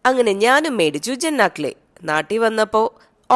അങ്ങനെ ഞാനും മേടിച്ചു ജെന്ന ക്ലേ. നാട്ടിൽ വന്നപ്പോ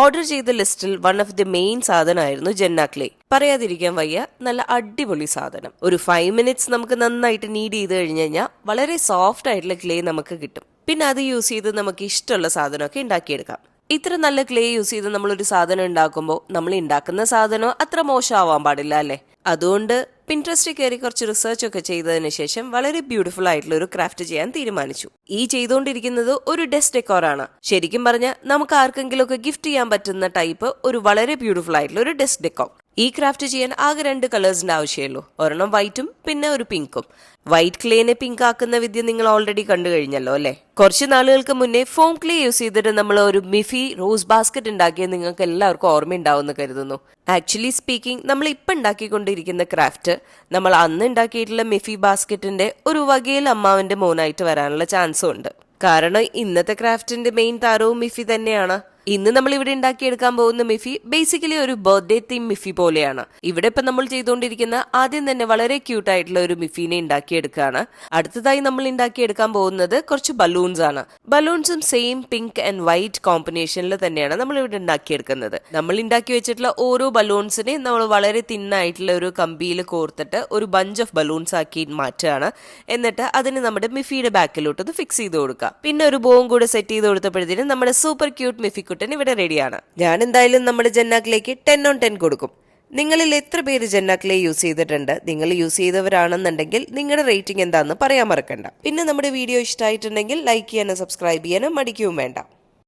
ഓർഡർ ചെയ്ത ലിസ്റ്റിൽ വൺ ഓഫ് ദി മെയിൻ സാധനമായിരുന്നു ജെന്ന ക്ലേ. പറയാതിരിക്കാൻ വയ്യ, നല്ല അടിപൊളി സാധനം. ഒരു 5 മിനിറ്റ്സ് നമുക്ക് നന്നായിട്ട് നീഡ് ചെയ്ത് കഴിഞ്ഞു കഴിഞ്ഞാൽ വളരെ സോഫ്റ്റ് ആയിട്ടുള്ള ക്ലേ നമുക്ക് കിട്ടും. പിന്നെ അത് യൂസ് ചെയ്ത് നമുക്ക് ഇഷ്ടമുള്ള സാധനമൊക്കെ ഉണ്ടാക്കിയെടുക്കാം. ഇത്ര നല്ല ക്ലേ യൂസ് ചെയ്ത് നമ്മളൊരു സാധനം ഉണ്ടാക്കുമ്പോൾ നമ്മൾ ഉണ്ടാക്കുന്ന സാധനം അത്ര മോശമാവാൻ പാടില്ല അല്ലേ? അതുകൊണ്ട് പിൻട്രസ്റ്റിൽ കയറി കുറച്ച് റിസർച്ച് ഒക്കെ ചെയ്തതിന് ശേഷം വളരെ ബ്യൂട്ടിഫുൾ ആയിട്ടുള്ള ഒരു ക്രാഫ്റ്റ് ചെയ്യാൻ തീരുമാനിച്ചു. ഈ ചെയ്തുകൊണ്ടിരിക്കുന്നത് ഒരു ഡെസ്ക് ഡെക്കോറാണ്. ശരിക്കും പറഞ്ഞാൽ നമുക്ക് ആർക്കെങ്കിലും ഒക്കെ ഗിഫ്റ്റ് ചെയ്യാൻ പറ്റുന്ന ടൈപ്പ് ഒരു വളരെ ബ്യൂട്ടിഫുൾ ആയിട്ടുള്ള ഒരു ഡെസ്ക് ഡെക്കോർ. ഈ ക്രാഫ്റ്റ് ചെയ്യാൻ ആകെ 2 കളേഴ്സിന്റെ ആവശ്യമുള്ളൂ. ഒരെണ്ണം വൈറ്റും പിന്നെ ഒരു പിങ്കും. വൈറ്റ് ക്ലേനെ പിങ്ക് ആക്കുന്ന വിദ്യ നിങ്ങൾ ഓൾറെഡി കണ്ടു കഴിഞ്ഞല്ലോ അല്ലെ? കുറച്ച് നാളുകൾക്ക് മുന്നേ ഫോം ക്ലേ യൂസ് ചെയ്തിട്ട് നമ്മൾ ഒരു മിഫി റോസ് ബാസ്ക്കറ്റ് ഉണ്ടാക്കിയത് നിങ്ങൾക്ക് എല്ലാവർക്കും ഓർമ്മയുണ്ടാവുമെന്ന് കരുതുന്നു. ആക്ച്വലി സ്പീക്കിംഗ്, നമ്മൾ ഇപ്പം ഉണ്ടാക്കിക്കൊണ്ടിരിക്കുന്ന ക്രാഫ്റ്റ് നമ്മൾ അന്ന് ഉണ്ടാക്കിയിട്ടുള്ള മിഫി ബാസ്ക്കറ്റിന്റെ ഒരു വകയിൽ അമ്മാവന്റെ മോനായിട്ട് വരാനുള്ള ചാൻസും ഉണ്ട്. കാരണം ഇന്നത്തെ ക്രാഫ്റ്റിന്റെ മെയിൻ താരവും മിഫി തന്നെയാണ്. ഇന്ന് നമ്മൾ ഇവിടെ ഉണ്ടാക്കിയെടുക്കാൻ പോകുന്ന മിഫി ബേസിക്കലി ഒരു ബർത്ത്ഡേ തീം മിഫി പോലെയാണ്. ഇവിടെ ഇപ്പൊ നമ്മൾ ചെയ്തുകൊണ്ടിരിക്കുന്ന ആദ്യം തന്നെ വളരെ ക്യൂട്ട് ആയിട്ടുള്ള ഒരു മിഫിനെ ഉണ്ടാക്കിയെടുക്കുകയാണ്. അടുത്തതായി നമ്മൾ ഉണ്ടാക്കിയെടുക്കാൻ പോകുന്നത് കുറച്ച് ബലൂൺസ് ആണ്. ബലൂൺസും സെയിം പിങ്ക് ആൻഡ് വൈറ്റ് കോമ്പിനേഷനിൽ തന്നെയാണ് നമ്മൾ ഇവിടെ ഉണ്ടാക്കിയെടുക്കുന്നത്. നമ്മൾ ഉണ്ടാക്കി വെച്ചിട്ടുള്ള ഓരോ ബലൂൺസിനെ നമ്മൾ വളരെ തിന്നായിട്ടുള്ള ഒരു കമ്പിയിൽ കോർത്തിട്ട് ഒരു ബഞ്ച് ഓഫ് ബലൂൺസ് ആക്കി മാറ്റുകയാണ്. എന്നിട്ട് അതിന് നമ്മുടെ മിഫിയുടെ ബാക്കിലോട്ട് അത് ഫിക്സ് ചെയ്ത് കൊടുക്കുക. പിന്നെ ഒരു ബോവും കൂടെ സെറ്റ് ചെയ്ത് കൊടുത്തപ്പോഴത്തേനും നമ്മുടെ സൂപ്പർ ക്യൂട്ട് മിഫി ഇവിടെ റെഡിയാണ്. ഞാൻ എന്തായാലും നമ്മുടെ ജെന്ന ക്ലേക്ക് 10 on 10 കൊടുക്കും. നിങ്ങളിൽ എത്ര പേര് ജെന്ന ക്ലേ യൂസ് ചെയ്തിട്ടുണ്ട്? നിങ്ങൾ യൂസ് ചെയ്തവരാണെന്നുണ്ടെങ്കിൽ നിങ്ങളുടെ റേറ്റിംഗ് എന്താണെന്ന് പറയാൻ മറക്കണ്ട. പിന്നെ നമ്മുടെ വീഡിയോ ഇഷ്ടമായിട്ടുണ്ടെങ്കിൽ ലൈക്ക് ചെയ്യാനും സബ്സ്ക്രൈബ് ചെയ്യാനും മടിക്കുകയും വേണ്ട.